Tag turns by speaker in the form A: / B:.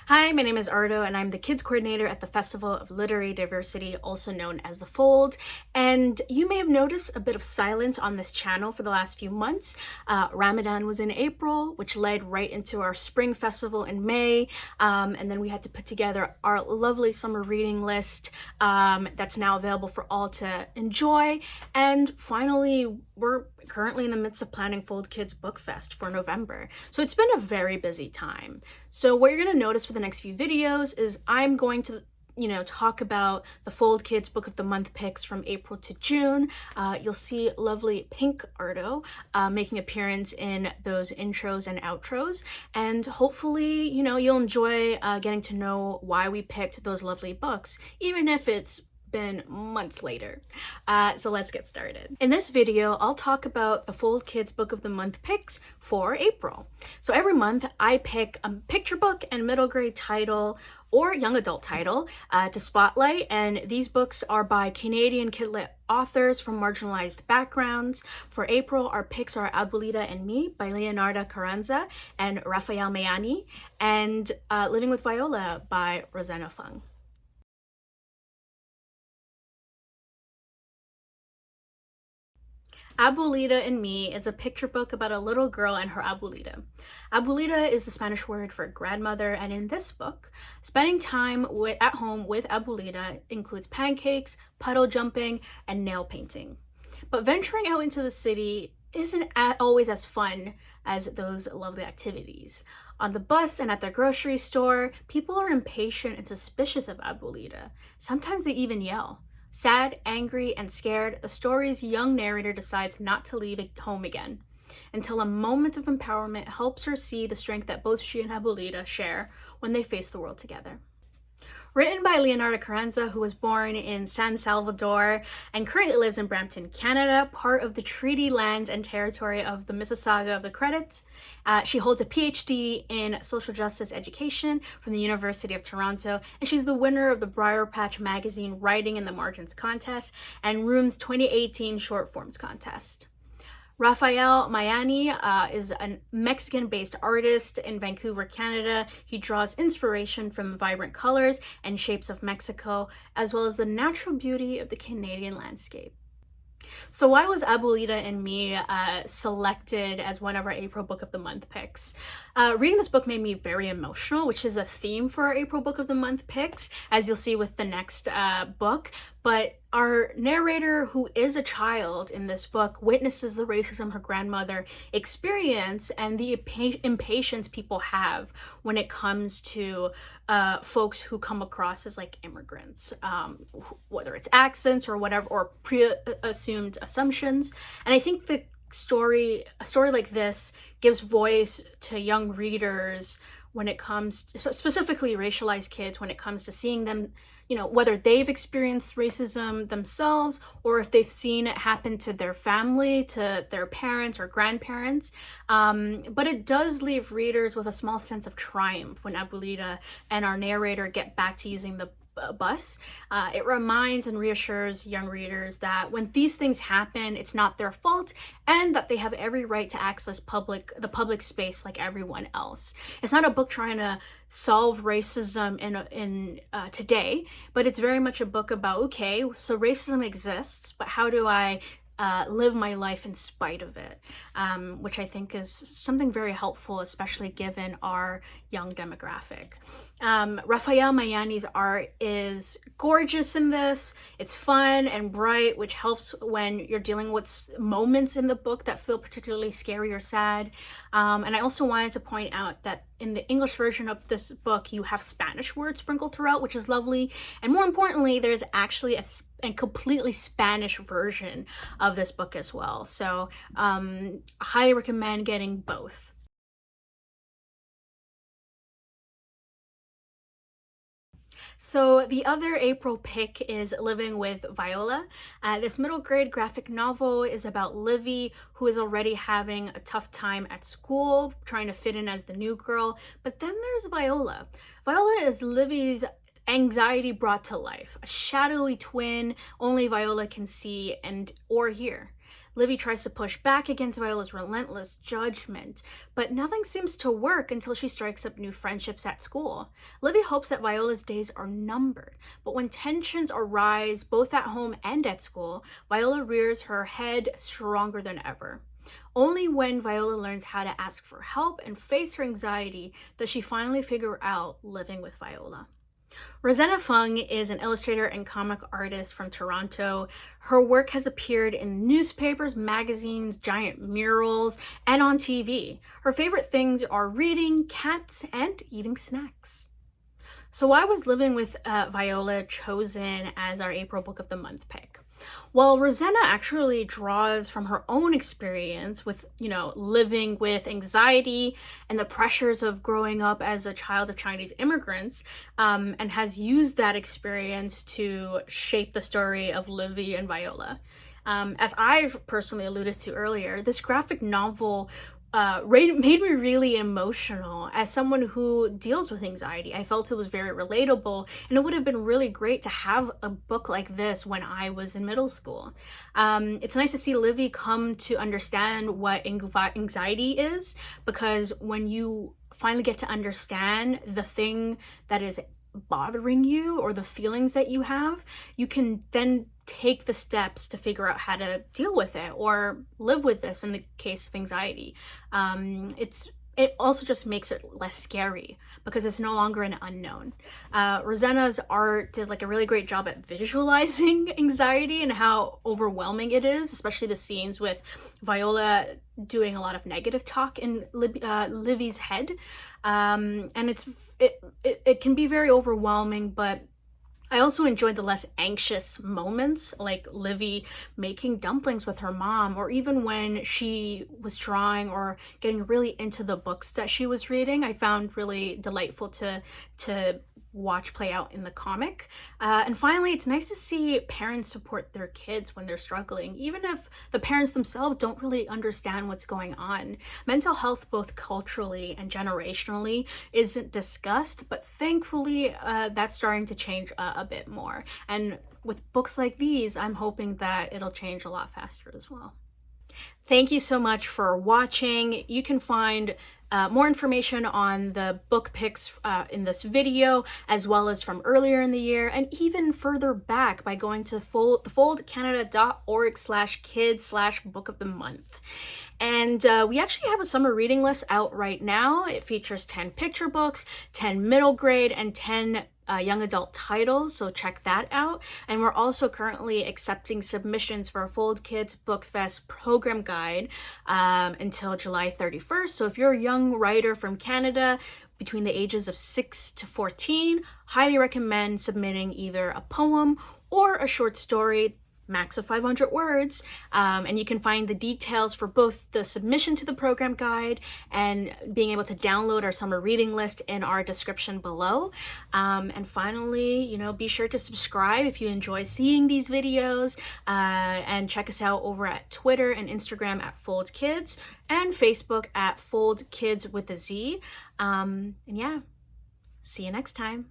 A: Hi, my name is Ardo, and I'm the Kids Coordinator at the Festival of Literary Diversity, also known as The Fold. And you may have noticed a bit of silence on this channel for the last few months. Ramadan was in April, which led right into our spring festival in May. And then we had to put together our lovely summer reading list that's now available for all to enjoy. And finally, we're currently in the midst of planning Fold Kids Book Fest for November. So it's been a very busy time. So what you're going to notice for the next few videos is I'm going to talk about the Fold Kids Book of the Month picks from April to June. You'll see lovely Pink Ardo making appearance in those intros and outros, and hopefully, you'll enjoy getting to know why we picked those lovely books, even if it's been months later. So let's get started. In this video, I'll talk about the Fold Kids Book of the Month picks for April. So every month I pick a picture book and middle grade title or young adult title to spotlight, and these books are by Canadian kidlit authors from marginalized backgrounds. For April, our picks are Abuelita and Me by Leonarda Carranza and Rafael Mayani, and Living with Viola by Rosena Fung. Abuelita and Me is a picture book about a little girl and her abuelita. Abuelita is the Spanish word for grandmother, and in this book, spending time at home with abuelita includes pancakes, puddle jumping, and nail painting. But venturing out into the city isn't always as fun as those lovely activities. On the bus and at the grocery store, people are impatient and suspicious of abuelita. Sometimes they even yell. Sad, angry, and scared, the story's young narrator decides not to leave home again until a moment of empowerment helps her see the strength that both she and Abuelita share when they face the world together. Written by Leonarda Carranza, who was born in San Salvador and currently lives in Brampton, Canada, part of the treaty lands and territory of the Mississauga of the Credits. She holds a PhD in social justice education from the University of Toronto, and she's the winner of the Briar Patch Magazine Writing in the Margins contest and Room's 2018 Short Forms contest. Rafael Mayani is a Mexican-based artist in Vancouver, Canada. He draws inspiration from vibrant colors and shapes of Mexico, as well as the natural beauty of the Canadian landscape. So why was Abuelita and Me selected as one of our April Book of the Month picks? Reading this book made me very emotional, which is a theme for our April Book of the Month picks, as you'll see with the next book. But our narrator, who is a child in this book, witnesses the racism her grandmother experienced and the impatience people have when it comes to folks who come across as like immigrants, whether it's accents or whatever, or pre-assumed assumptions. And I think a story like this gives voice to young readers when it comes to, specifically racialized kids, when it comes to seeing them, whether they've experienced racism themselves or if they've seen it happen to their family, to their parents or grandparents. But it does leave readers with a small sense of triumph when Abuelita and our narrator get back to using the bus. It reminds and reassures young readers that when these things happen, it's not their fault, and that they have every right to access the public space like everyone else. It's not a book trying to solve racism in today, but it's very much a book about, okay, so racism exists, but how do I live my life in spite of it, which I think is something very helpful, especially given our young demographic. Rafael Mayani's art is gorgeous in this. It's fun and bright, which helps when you're dealing with moments in the book that feel particularly scary or sad. And I also wanted to point out that in the English version of this book, you have Spanish words sprinkled throughout, which is lovely. And more importantly, there's actually a completely Spanish version of this book as well. So I highly recommend getting both. So the other April pick is Living with Viola. This middle grade graphic novel is about Livy, who is already having a tough time at school, trying to fit in as the new girl. But then there's Viola. Viola is Livy's anxiety brought to life, a shadowy twin only Viola can see or hear. Livy tries to push back against Viola's relentless judgment, but nothing seems to work until she strikes up new friendships at school. Livy hopes that Viola's days are numbered, but when tensions arise both at home and at school, Viola rears her head stronger than ever. Only when Viola learns how to ask for help and face her anxiety does she finally figure out living with Viola. Rosena Fung is an illustrator and comic artist from Toronto. Her work has appeared in newspapers, magazines, giant murals, and on TV. Her favorite things are reading, cats, and eating snacks. So why was Living with Viola chosen as our April Book of the Month pick? Well, Rosena actually draws from her own experience with, living with anxiety and the pressures of growing up as a child of Chinese immigrants, and has used that experience to shape the story of Livy and Viola. As I've personally alluded to earlier, this graphic novel made me really emotional as someone who deals with anxiety. I felt it was very relatable, and it would have been really great to have a book like this when I was in middle school. It's nice to see Livy come to understand what anxiety is, because when you finally get to understand the thing that is bothering you or the feelings that you have, you can then take the steps to figure out how to deal with it or live with this in the case of anxiety. It also just makes it less scary because it's no longer an unknown. Rosena's art did a really great job at visualizing anxiety and how overwhelming it is, especially the scenes with Viola doing a lot of negative talk in Livy's head. And it can be very overwhelming, but I also enjoyed the less anxious moments, like Livy making dumplings with her mom, or even when she was drawing or getting really into the books that she was reading. I found really delightful to watch play out in the comic. And finally, it's nice to see parents support their kids when they're struggling, even if the parents themselves don't really understand what's going on. Mental health, both culturally and generationally, isn't discussed, but thankfully that's starting to change a bit more. And with books like these, I'm hoping that it'll change a lot faster as well. Thank you so much for watching. You can find more information on the book picks in this video, as well as from earlier in the year, and even further back by going to foldcanada.org/kids/book of the month. And we actually have a summer reading list out right now. It features 10 picture books, 10 middle grade, and 10 young adult titles, so check that out. And we're also currently accepting submissions for a Fold Kids Book Fest program guide until July 31st. So if you're a young writer from Canada between the ages of 6 to 14, highly recommend submitting either a poem or a short story, max of 500 words, and you can find the details for both the submission to the program guide and being able to download our summer reading list in our description below. And finally, be sure to subscribe if you enjoy seeing these videos, and check us out over at Twitter and Instagram at Fold Kids and Facebook at Fold Kids with a Z. And yeah, see you next time.